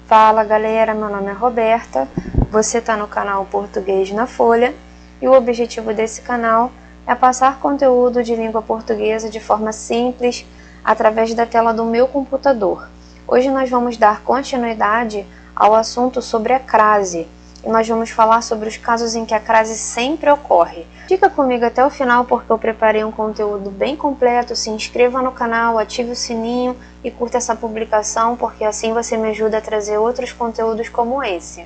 Fala galera, meu nome é Roberta, você está no canal Português na Folha e o objetivo desse canal é passar conteúdo de língua portuguesa de forma simples através da tela do meu computador. Hoje nós vamos dar continuidade ao assunto sobre a crase e nós vamos falar sobre os casos em que a crase sempre ocorre. Fica comigo até o final porque eu preparei um conteúdo bem completo. Se inscreva no canal, ative o sininho e curta essa publicação, porque assim você me ajuda a trazer outros conteúdos como esse.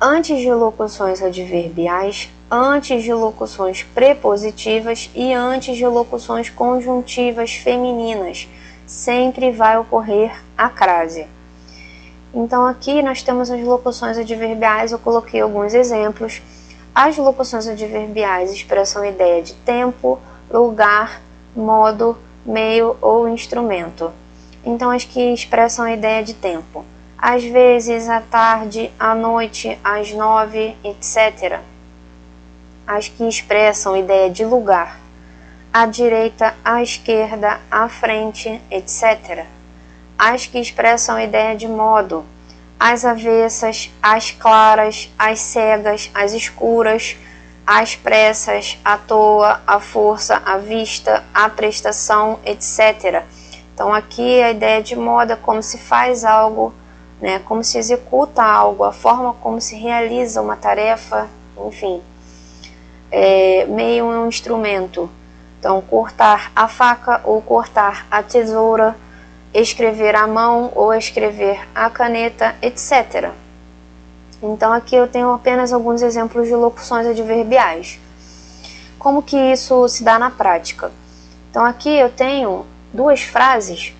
Antes de locuções adverbiais, antes de locuções prepositivas e antes de locuções conjuntivas femininas, sempre vai ocorrer a crase. Então aqui nós temos as locuções adverbiais, eu coloquei alguns exemplos. As locuções adverbiais expressam ideia de tempo, lugar, modo, meio ou instrumento. Então as que expressam a ideia de tempo: às vezes, à tarde, à noite, às 9, etc. As que expressam ideia de lugar: à direita, à esquerda, à frente, etc. As que expressam a ideia de modo: às avessas, às claras, às cegas, às escuras, às pressas, à toa, à força, à vista, à prestação, etc. Então aqui a ideia de modo é como se faz algo, né, como se executa algo, a forma como se realiza uma tarefa, enfim. Meio é um instrumento. Então cortar a faca ou cortar a tesoura, escrever à mão ou escrever à caneta, etc. Então aqui eu tenho apenas alguns exemplos de locuções adverbiais. Como que isso se dá na prática? Então aqui eu tenho duas frases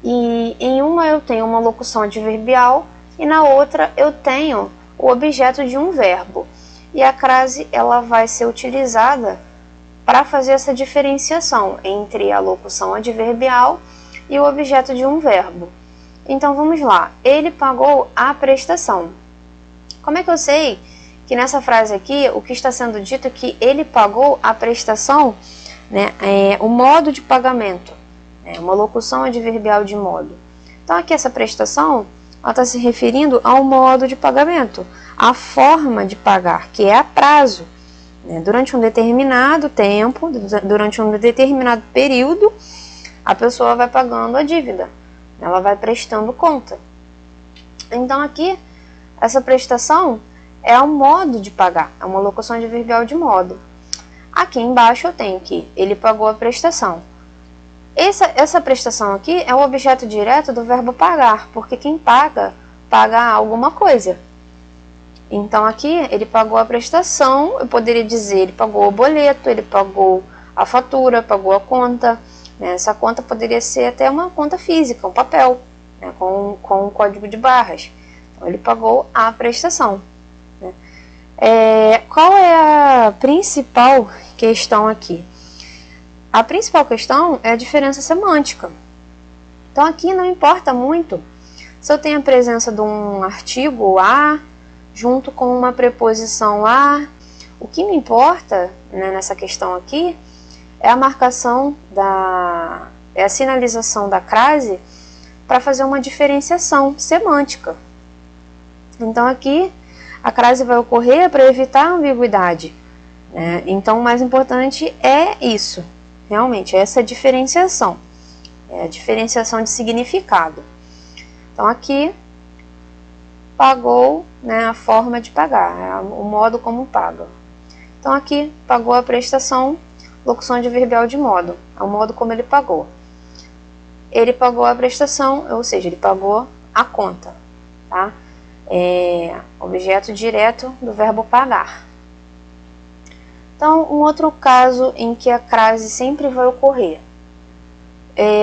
e em uma eu tenho uma locução adverbial e na outra eu tenho o objeto de um verbo. E a crase ela vai ser utilizada para fazer essa diferenciação entre a locução adverbial e o objeto de um verbo. Então vamos lá. Ele pagou a prestação. Como é que eu sei que nessa frase aqui o que está sendo dito é que ele pagou a prestação, né, o modo de pagamento, uma locução adverbial de modo. Então aqui essa prestação ela está se referindo ao modo de pagamento, à forma de pagar, que é a prazo. Durante um determinado tempo, durante um determinado período, a pessoa vai pagando a dívida, ela vai prestando conta. Então aqui, essa prestação é o modo de pagar, é uma locução adverbial de modo. Aqui embaixo eu tenho que ele pagou a prestação. Essa prestação aqui é o objeto direto do verbo pagar, porque quem paga, paga alguma coisa. Então aqui ele pagou a prestação, eu poderia dizer ele pagou o boleto, ele pagou a fatura, pagou a conta. Essa conta poderia ser até uma conta física, um papel, com um código de barras. Então, ele pagou a prestação. Qual é a principal questão aqui? A principal questão é a diferença semântica. Então, aqui não importa muito se eu tenho a presença de um artigo a junto com uma preposição a. O que me importa, nessa questão aqui é a marcação a sinalização da crase para fazer uma diferenciação semântica. Então aqui a crase vai ocorrer para evitar a ambiguidade. Então o mais importante é isso, realmente, essa diferenciação. A diferenciação de significado. Então aqui pagou, a forma de pagar, o modo como paga. Então aqui pagou a prestação, locução adverbial de modo, é o modo como ele pagou. Ele pagou a prestação, ou seja, ele pagou a conta, tá? Objeto direto do verbo pagar. Então, um outro caso em que a crase sempre vai ocorrer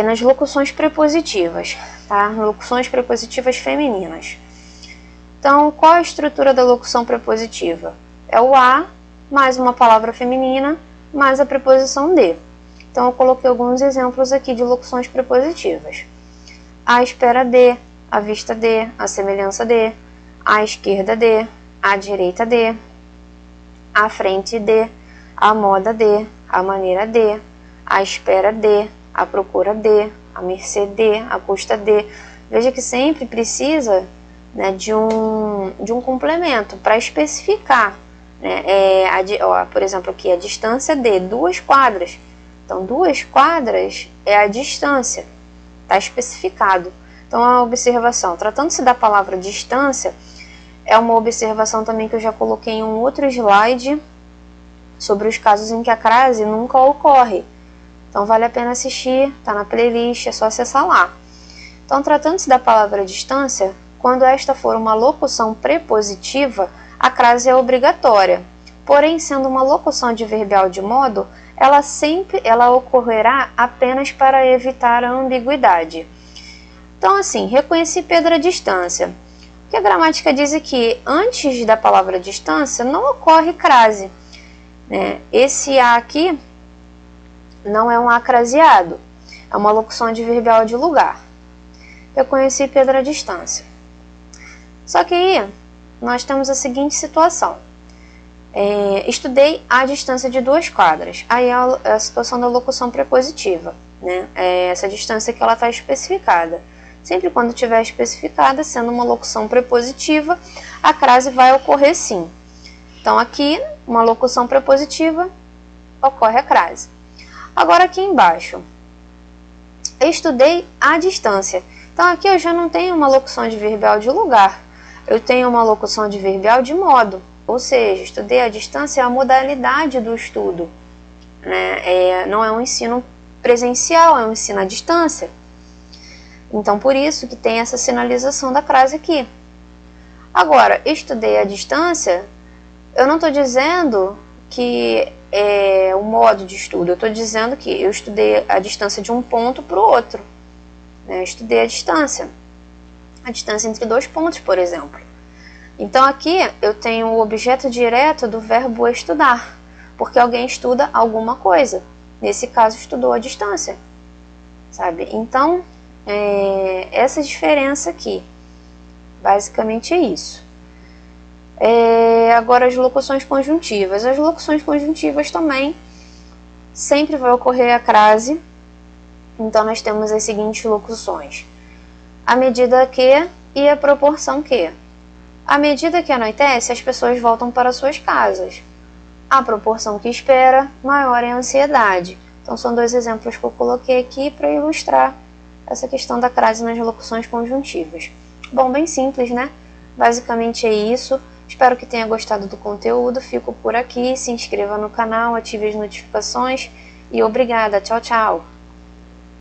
nas locuções prepositivas, tá? Locuções prepositivas femininas. Então, qual a estrutura da locução prepositiva? É o a mais uma palavra feminina mais a preposição de. Então eu coloquei alguns exemplos aqui de locuções prepositivas. À espera de, à vista de, à semelhança de, à esquerda de, à direita de, à frente de, à moda de, à maneira de, à espera de, à procura de, à mercê de, à custa de. Veja que sempre precisa, né, de um complemento para especificar, né, por exemplo, aqui a distância de 2 quadras. Então, 2 quadras é a distância, está especificado. Então, a observação, tratando-se da palavra distância, é uma observação também que eu já coloquei em um outro slide sobre os casos em que a crase nunca ocorre. Então, vale a pena assistir, está na playlist, é só acessar lá. Então, tratando-se da palavra distância, quando esta for uma locução prepositiva, a crase é obrigatória. Porém, sendo uma locução adverbial de modo, ela ocorrerá apenas para evitar a ambiguidade. Então, assim, reconheci Pedro à distância. O que a gramática diz é que antes da palavra distância não ocorre crase, né? Esse A aqui não é um A craseado, é uma locução adverbial de lugar. Eu conheci Pedro à distância. Só que aí nós temos a seguinte situação. Estudei à distância de 2 quadras. Aí é a situação da locução prepositiva, né? Essa distância que ela está especificada. Sempre quando estiver especificada, sendo uma locução prepositiva, a crase vai ocorrer sim. Então aqui, uma locução prepositiva, ocorre a crase. Agora aqui embaixo, estudei à distância. Então aqui eu já não tenho uma locução adverbial de lugar, eu tenho uma locução adverbial de modo. Ou seja, estudei à distância é a modalidade do estudo, né? Não é um ensino presencial, é um ensino à distância. Então, por isso que tem essa sinalização da crase aqui. Agora, estudei à distância, eu não estou dizendo que é o modo de estudo, eu estou dizendo que eu estudei a distância de um ponto para o outro. Eu estudei a distância entre 2 pontos, por exemplo. Então aqui eu tenho o objeto direto do verbo estudar, porque alguém estuda alguma coisa. Nesse caso, estudou a distância, sabe? Então, essa diferença aqui, basicamente é isso. Agora as locuções conjuntivas. As locuções conjuntivas também sempre vai ocorrer a crase. Então nós temos as seguintes locuções: à medida que e a proporção que. À medida que anoitece, as pessoas voltam para suas casas. A proporção que espera, maior é a ansiedade. Então são 2 exemplos que eu coloquei aqui para ilustrar essa questão da crase nas locuções conjuntivas. Bom, bem simples, né? Basicamente é isso. Espero que tenha gostado do conteúdo. Fico por aqui. Se inscreva no canal, ative as notificações e obrigada. Tchau, tchau!